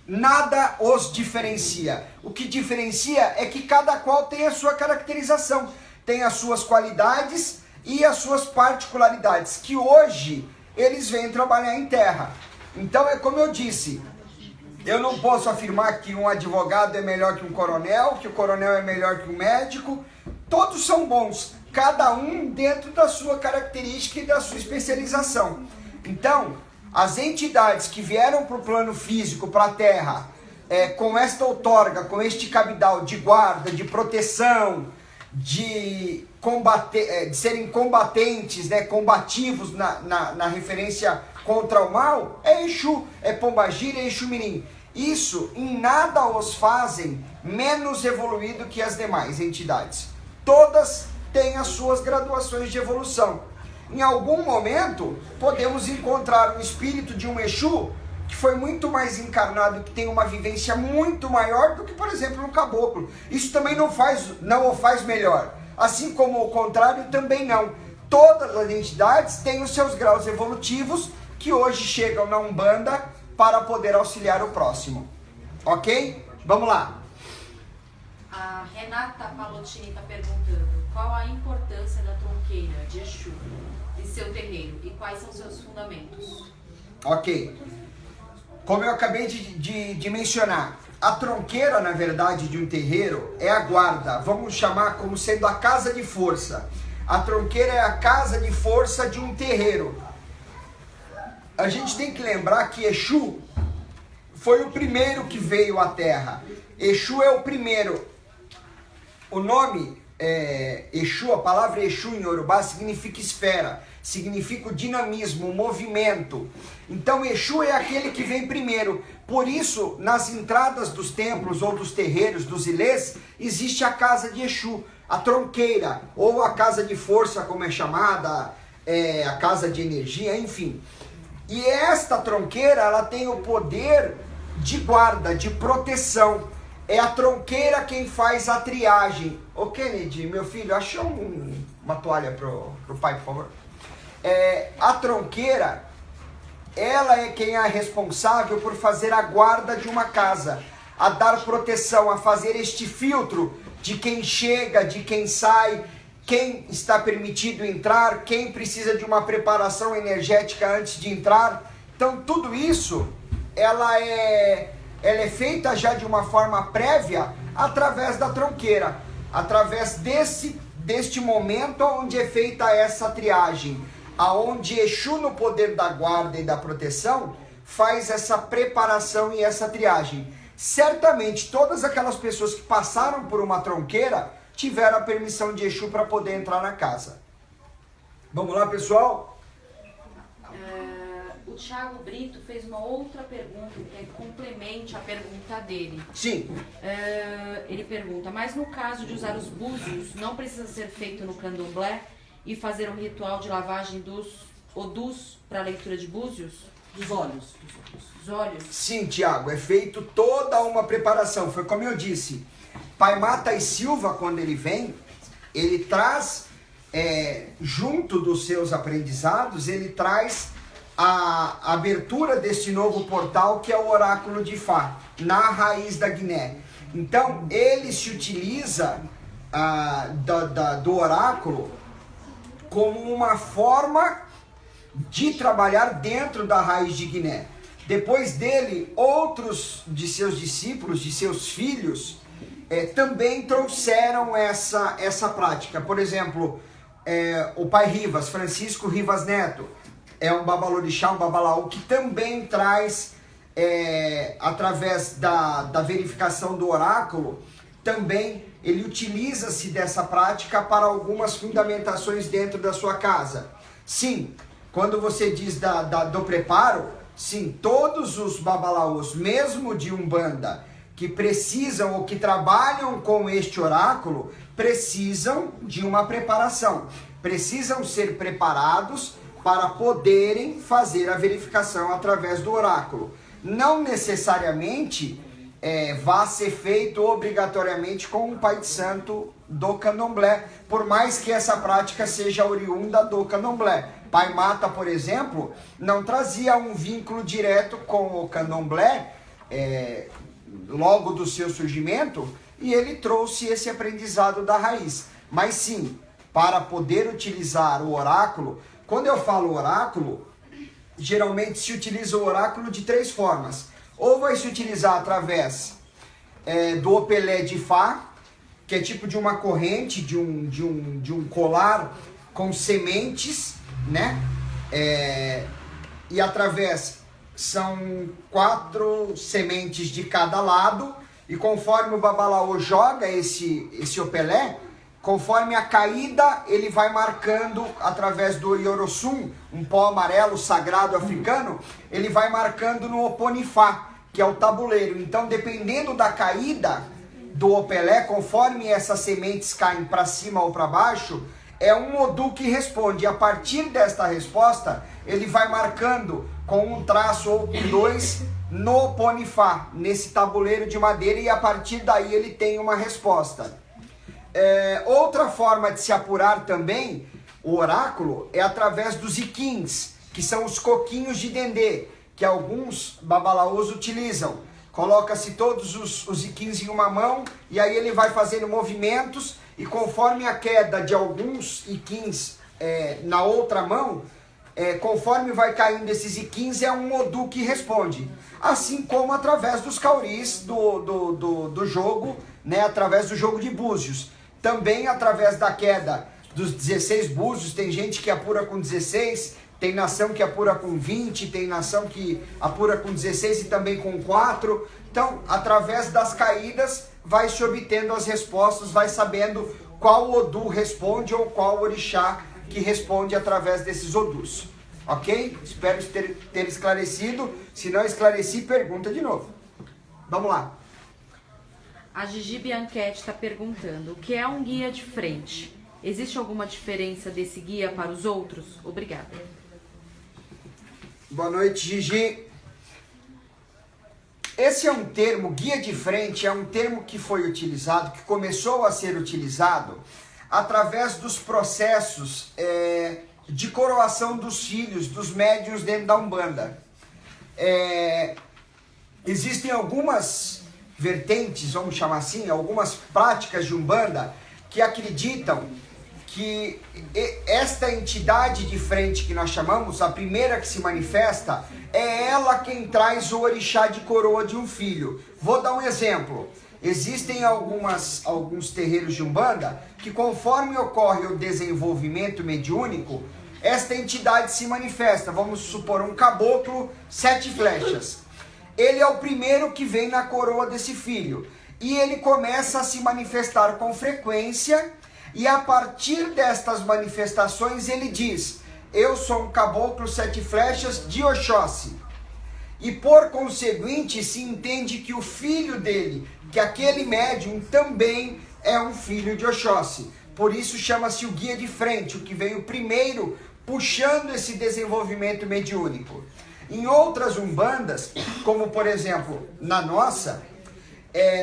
nada os diferencia. O que diferencia é que cada qual tem a sua caracterização, tem as suas qualidades e as suas particularidades, que hoje eles vêm trabalhar em terra. Então é como eu disse, eu não posso afirmar que um advogado é melhor que um coronel, que o coronel é melhor que um médico. Todos são bons, cada um dentro da sua característica e da sua especialização. Então, as entidades que vieram para o plano físico, para a Terra, com esta outorga, com este cabidal de guarda, de proteção, de serem combatentes, né, combativos na referência contra o mal, é Exu, é Pombagira, é Exu Mirim. Isso em nada os fazem menos evoluído que as demais entidades. Todas têm as suas graduações de evolução. Em algum momento, podemos encontrar um espírito de um Exu que foi muito mais encarnado, que tem uma vivência muito maior do que, por exemplo, um caboclo. Isso também não o faz melhor. Assim como o contrário também não. Todas as entidades têm os seus graus evolutivos que hoje chegam na Umbanda para poder auxiliar o próximo. Ok? Vamos lá. A Renata Palottini está perguntando qual a importância da tronqueira de Exu em seu terreiro e quais são seus fundamentos. Ok. Como eu acabei de mencionar, a tronqueira, na verdade, de um terreiro é a guarda. Vamos chamar como sendo a casa de força. A tronqueira é a casa de força de um terreiro. A gente tem que lembrar que Exu foi o primeiro que veio à Terra. Exu é o primeiro. O nome Exu, a palavra Exu em Yorubá significa esfera, significa o dinamismo, o movimento. Então Exu é aquele que vem primeiro. Por isso, nas entradas dos templos ou dos terreiros, dos ilês, existe a casa de Exu, a tronqueira, ou a casa de força, como é chamada, a casa de energia, enfim. E esta tronqueira, ela tem o poder de guarda, de proteção. É a tronqueira quem faz a triagem. Ô Kennedy, meu filho, achou uma toalha pro pai, por favor? A tronqueira, ela é quem é responsável por fazer a guarda de uma casa, a dar proteção, a fazer este filtro de quem chega, de quem sai, quem está permitido entrar, quem precisa de uma preparação energética antes de entrar. Então tudo isso, ela é feita já de uma forma prévia através da tronqueira. através deste momento onde é feita essa triagem, aonde Exu, no poder da guarda e da proteção, faz essa preparação e essa triagem. Certamente todas aquelas pessoas que passaram por uma tronqueira tiveram a permissão de Exu para poder entrar na casa. Vamos lá, pessoal? O Thiago Brito fez uma outra pergunta, que é complemente a pergunta dele. Sim. Ele pergunta, mas no caso de usar os búzios, não precisa ser feito no candomblé e fazer um ritual de lavagem dos odus para leitura de búzios? Dos olhos. Dos olhos? Sim, Tiago, é feito toda uma preparação. Foi como eu disse, Pai Mata e Silva, quando ele vem, ele traz, junto dos seus aprendizados, ele traz a abertura desse novo portal que é o oráculo de Fá, na raiz da Guiné. Então, ele se utiliza do oráculo como uma forma de trabalhar dentro da raiz de Guiné. Depois dele, outros de seus discípulos, de seus filhos, também trouxeram essa prática. Por exemplo, o pai Rivas, Francisco Rivas Neto, é um babalorixá, um babalaú, que também traz, através da verificação do oráculo, também ele utiliza-se dessa prática para algumas fundamentações dentro da sua casa. Sim, quando você diz do preparo, sim, todos os babalaús, mesmo de Umbanda, que precisam ou que trabalham com este oráculo, precisam de uma preparação. Precisam ser preparados para poderem fazer a verificação através do oráculo. Não necessariamente vá ser feito obrigatoriamente com o Pai de Santo do Candomblé, por mais que essa prática seja oriunda do Candomblé. Pai Mata, por exemplo, não trazia um vínculo direto com o Candomblé logo do seu surgimento, e ele trouxe esse aprendizado da raiz. Mas sim, para poder utilizar o oráculo, quando eu falo oráculo, geralmente se utiliza o oráculo de 3 formas. Ou vai se utilizar através do opelé de Fá, que é tipo de uma corrente, de um colar com sementes, né? E através, são 4 sementes de cada lado, e conforme o babalaô joga esse opelé, conforme a caída, ele vai marcando através do Iorossum, um pó amarelo sagrado africano, ele vai marcando no Oponifá, que é o tabuleiro. Então, dependendo da caída do opelé, conforme essas sementes caem para cima ou para baixo, é um Odu que responde. E a partir desta resposta, ele vai marcando com um traço ou com 2 no Oponifá, nesse tabuleiro de madeira, e a partir daí ele tem uma resposta. Outra forma de se apurar também o oráculo é através dos iquins, que são os coquinhos de dendê, que alguns babalaôs utilizam. Coloca-se todos os iquins em uma mão, e aí ele vai fazendo movimentos, e conforme a queda de alguns iquins na outra mão, conforme vai caindo esses iquins, é um Odu que responde. Assim como através dos cauris do jogo, né, através do jogo de búzios. Também através da queda dos 16 búzios, tem gente que apura com 16, tem nação que apura com 20, tem nação que apura com 16 e também com 4. Então, através das caídas, vai se obtendo as respostas, vai sabendo qual Odu responde ou qual orixá que responde através desses Odus. Ok? Espero ter esclarecido. Se não esclareci, pergunta de novo. Vamos lá. A Gigi Bianchetti está perguntando, o que é um guia de frente? Existe alguma diferença desse guia para os outros? Obrigada. Boa noite, Gigi. Esse é um termo, guia de frente, é um termo que foi utilizado, que começou a ser utilizado através dos processos de coroação dos filhos, dos médiuns dentro da Umbanda. Existem algumas vertentes, vamos chamar assim, algumas práticas de Umbanda que acreditam que esta entidade de frente que nós chamamos, a primeira que se manifesta, é ela quem traz o orixá de coroa de um filho. Vou dar um exemplo. Existem alguns terreiros de Umbanda que, conforme ocorre o desenvolvimento mediúnico, esta entidade se manifesta. Vamos supor um caboclo 7 flechas. Ele é o primeiro que vem na coroa desse filho. E ele começa a se manifestar com frequência. E a partir destas manifestações ele diz: eu sou um caboclo 7 flechas de Oxóssi. E por conseguinte se entende que o filho dele, que aquele médium também é um filho de Oxóssi. Por isso chama-se o guia de frente, o que veio primeiro puxando esse desenvolvimento mediúnico. Em outras umbandas, como por exemplo na nossa,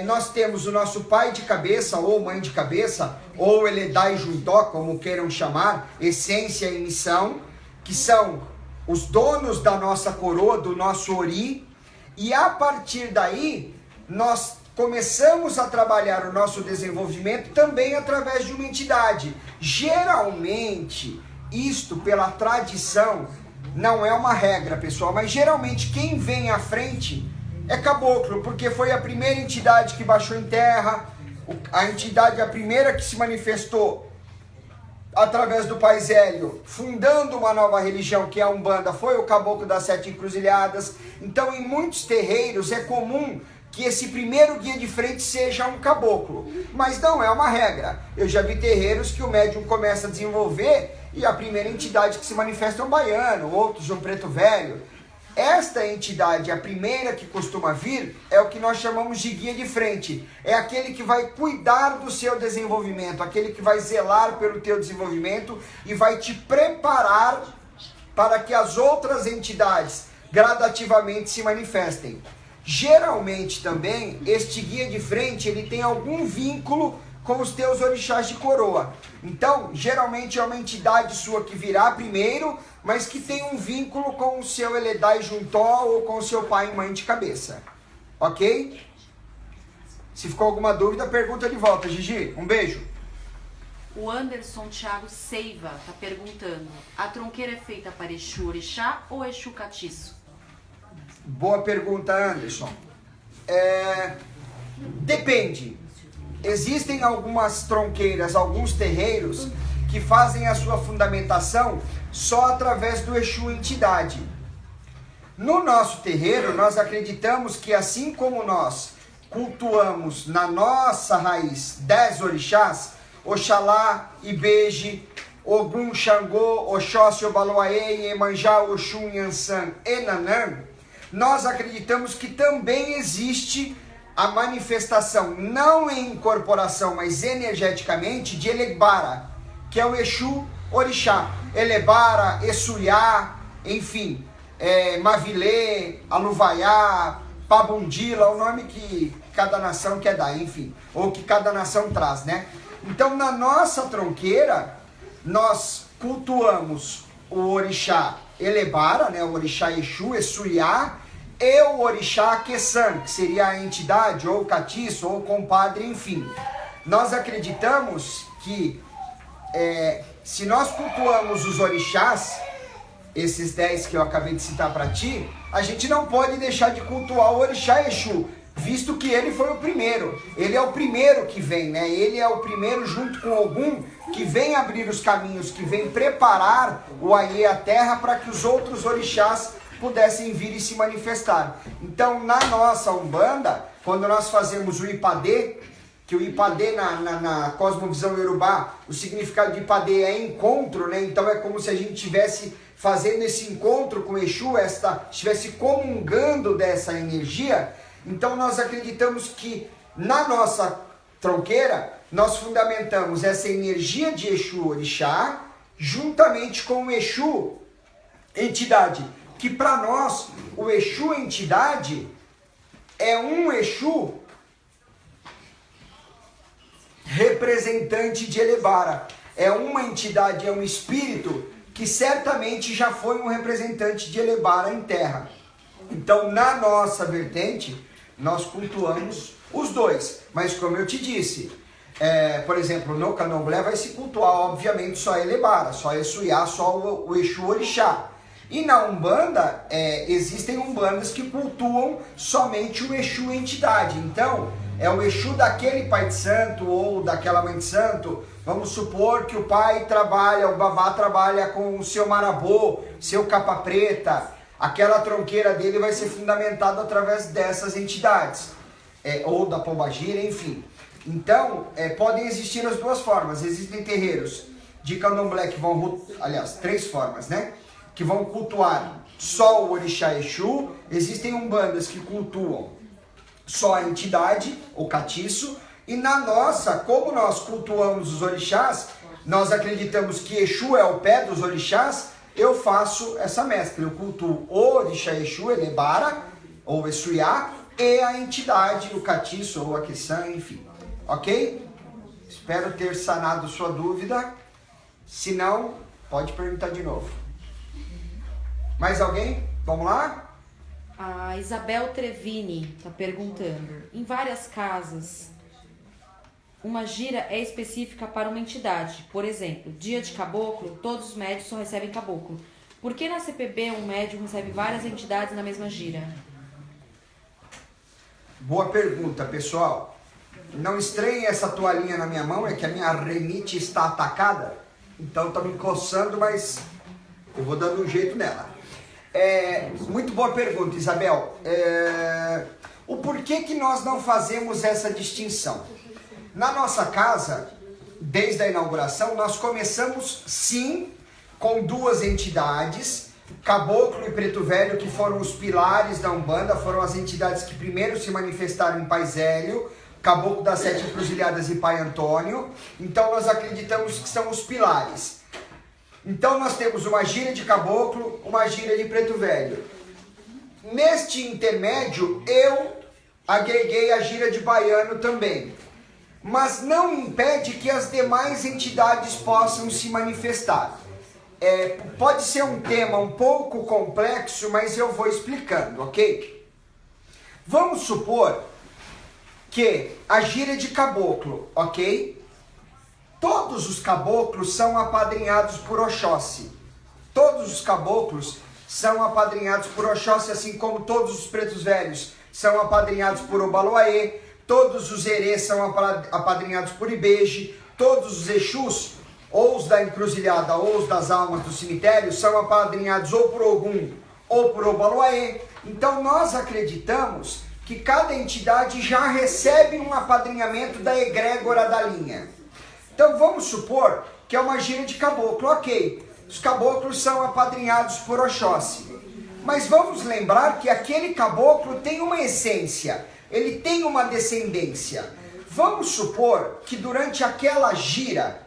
nós temos o nosso pai de cabeça ou mãe de cabeça, ou Eledai Juntó, como queiram chamar, essência e missão, que são os donos da nossa coroa, do nosso ori, e a partir daí nós começamos a trabalhar o nosso desenvolvimento também através de uma entidade. Geralmente, isto pela tradição, não é uma regra, pessoal, mas geralmente quem vem à frente é caboclo, porque foi a primeira entidade que baixou em terra, a entidade, a primeira que se manifestou através do Pai Zélio, fundando uma nova religião que é a Umbanda, foi o caboclo das 7 encruzilhadas. Então, em muitos terreiros é comum que esse primeiro guia de frente seja um caboclo, mas não é uma regra. Eu já vi terreiros que o médium começa a desenvolver e a primeira entidade que se manifesta é um baiano, outros um preto velho. Esta entidade, a primeira que costuma vir, é o que nós chamamos de guia de frente. É aquele que vai cuidar do seu desenvolvimento, aquele que vai zelar pelo teu desenvolvimento e vai te preparar para que as outras entidades gradativamente se manifestem. Geralmente também, este guia de frente, ele tem algum vínculo com os teus orixás de coroa. Então, geralmente é uma entidade sua que virá primeiro, mas que tem um vínculo com o seu Eledai Juntó ou com o seu pai e mãe de cabeça. Ok? Se ficou alguma dúvida, pergunta de volta, Gigi. Um beijo. O Anderson Thiago Seiva está perguntando: a tronqueira é feita para Exu Orixá ou Exu Catiço? Boa pergunta, Anderson. Depende. Existem algumas tronqueiras, alguns terreiros que fazem a sua fundamentação só através do Exu entidade. No nosso terreiro, nós acreditamos que assim como nós cultuamos na nossa raiz 10 orixás, Oxalá, Ibeje, Ogum, Xangô, Oxóssi, Obaloaê, Iemanjá, Oxum, Yansan e Nanã, nós acreditamos que também existe a manifestação, não em incorporação, mas energeticamente, de Elebara, que é o Exu Orixá. Elebara, Essuyá, enfim, Mavilê, Aluvaiá, Pabundila, o nome que cada nação quer dar, enfim, ou que cada nação traz, né? Então, na nossa tronqueira, nós cultuamos o Orixá Elebara, né? O Orixá Exu, Essuyá, e o Orixá Quessan, que seria a entidade, ou o catiço, ou o compadre, enfim. Nós acreditamos que se nós cultuamos os orixás, esses 10 que eu acabei de citar para ti, a gente não pode deixar de cultuar o Orixá Exu, visto que ele foi o primeiro. Ele é o primeiro que vem, né? Ele é o primeiro, junto com Ogum, que vem abrir os caminhos, que vem preparar o Aie, a terra, para que os outros orixás pudessem vir e se manifestar. Então, na nossa Umbanda, quando nós fazemos o Ipadê, que o Ipadê na cosmovisão Yorubá, o significado de Ipadê é encontro, né? Então é como se a gente estivesse fazendo esse encontro com Exu, estivesse comungando dessa energia. Então nós acreditamos que na nossa tronqueira, nós fundamentamos essa energia de Exu Orixá, juntamente com o Exu entidade, que para nós, o Exu entidade é um Exu representante de Elebara. É uma entidade, é um espírito que certamente já foi um representante de Elebara em terra. Então, na nossa vertente, nós cultuamos os dois. Mas como eu te disse, por exemplo, no Candomblé vai se cultuar, obviamente, só Elebara, só Essuyá, só o Exu Orixá. E na Umbanda, existem Umbandas que cultuam somente o Exu entidade. Então, é o Exu daquele pai de santo ou daquela mãe de santo. Vamos supor que o pai trabalha, o babá trabalha com o seu marabô, seu capa preta. Aquela tronqueira dele vai ser fundamentada através dessas entidades, ou da pombagira, enfim. Então, podem existir as duas formas. Existem terreiros de candomblé que vão, aliás, 3 formas, né? Que vão cultuar só o orixá Exu. Existem umbandas que cultuam só a entidade, o catiço. E na nossa, como nós cultuamos os orixás, nós acreditamos que Exu é o pé dos orixás, eu faço essa mescla. Eu cultuo o orixá Exu, Elebara, ou Exuiá, e a entidade, o catiço, ou a Queçã, enfim. Ok? Espero ter sanado sua dúvida. Se não, pode perguntar de novo. Mais alguém? Vamos lá? A Isabel Trevini está perguntando. Em várias casas, uma gira é específica para uma entidade. Por exemplo, dia de caboclo, todos os médios só recebem caboclo. Por que na CPB um médium recebe várias entidades na mesma gira? Boa pergunta, pessoal. Não estranhe essa toalhinha na minha mão, é que a minha renite está atacada. Então está me coçando, mas eu vou dando um jeito nela. Muito boa pergunta, Isabel. O porquê que nós não fazemos essa distinção? Na nossa casa, desde a inauguração, nós começamos sim com 2 entidades, Caboclo e Preto Velho, que foram os pilares da Umbanda, foram as entidades que primeiro se manifestaram em Pai Zélio, Caboclo das 7 Encruzilhadas e Pai Antônio. Então nós acreditamos que são os pilares. Então nós temos uma gira de Caboclo, uma gira de Preto Velho. Neste intermédio eu agreguei a gira de Baiano também. Mas não impede que as demais entidades possam se manifestar. Pode ser um tema um pouco complexo, mas eu vou explicando, ok? Vamos supor que a gira de Caboclo, ok? Todos os caboclos são apadrinhados por Oxóssi. Todos os caboclos são apadrinhados por Oxóssi, assim como todos os pretos velhos são apadrinhados por Obaloaê, todos os erês são apadrinhados por Ibeje, todos os Exus, ou os da encruzilhada ou os das almas do cemitério, são apadrinhados ou por Ogum ou por Obaloaê. Então nós acreditamos que cada entidade já recebe um apadrinhamento da egrégora da linha. Então vamos supor que é uma gira de caboclo, ok. Os caboclos são apadrinhados por Oxóssi. Mas vamos lembrar que aquele caboclo tem uma essência, ele tem uma descendência. Vamos supor que durante aquela gira,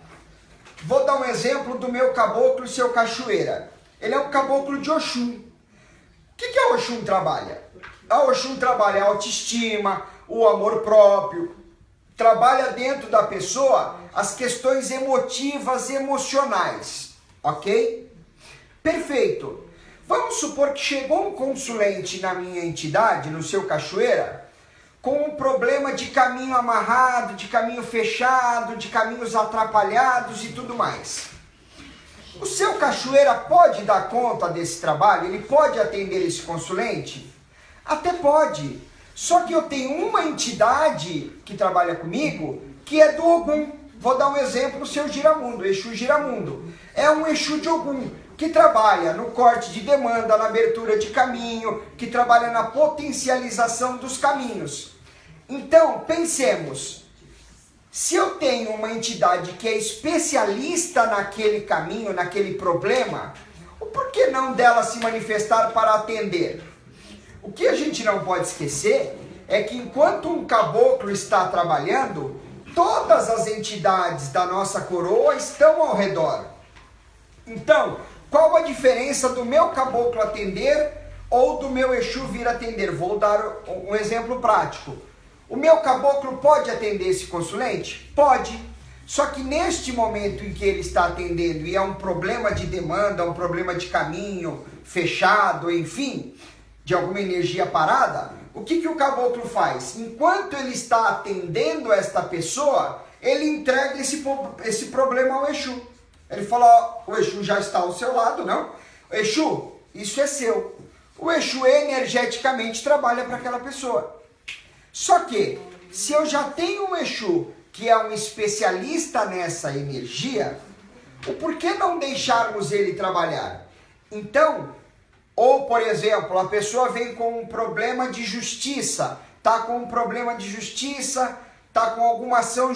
vou dar um exemplo do meu caboclo e seu cachoeira. Ele é um caboclo de Oxum. O que a Oxum trabalha? A Oxum trabalha a autoestima, o amor próprio, trabalha dentro da pessoa as questões emotivas e emocionais, ok? Perfeito. Vamos supor que chegou um consulente na minha entidade, no seu cachoeira, com um problema de caminho amarrado, de caminho fechado, de caminhos atrapalhados e tudo mais. O seu cachoeira pode dar conta desse trabalho? Ele pode atender esse consulente? Até pode. Só que eu tenho uma entidade que trabalha comigo que é do Ogum. Vou dar um exemplo, o seu Giramundo, Exu Giramundo. É um Exu de Ogum, que trabalha no corte de demanda, na abertura de caminho, que trabalha na potencialização dos caminhos. Então, pensemos, se eu tenho uma entidade que é especialista naquele caminho, naquele problema, o porquê não dela se manifestar para atender? O que a gente não pode esquecer é que enquanto um caboclo está trabalhando, todas as entidades da nossa coroa estão ao redor. Então, qual a diferença do meu caboclo atender ou do meu Exu vir atender? Vou dar um exemplo prático. O meu caboclo pode atender esse consulente? Pode. Só que neste momento em que ele está atendendo e é um problema de demanda, um problema de caminho fechado, enfim, de alguma energia parada, o que o caboclo faz? Enquanto ele está atendendo esta pessoa, ele entrega esse problema ao Exu. Ele fala, ó, o Exu já está ao seu lado, não? Exu, isso é seu. O Exu energeticamente trabalha para aquela pessoa. Só que, Se eu já tenho um Exu que é um especialista nessa energia, o porquê não deixarmos ele trabalhar? Então, ou por exemplo, a pessoa vem com um problema de justiça, tá com um problema de justiça, tá com alguma ação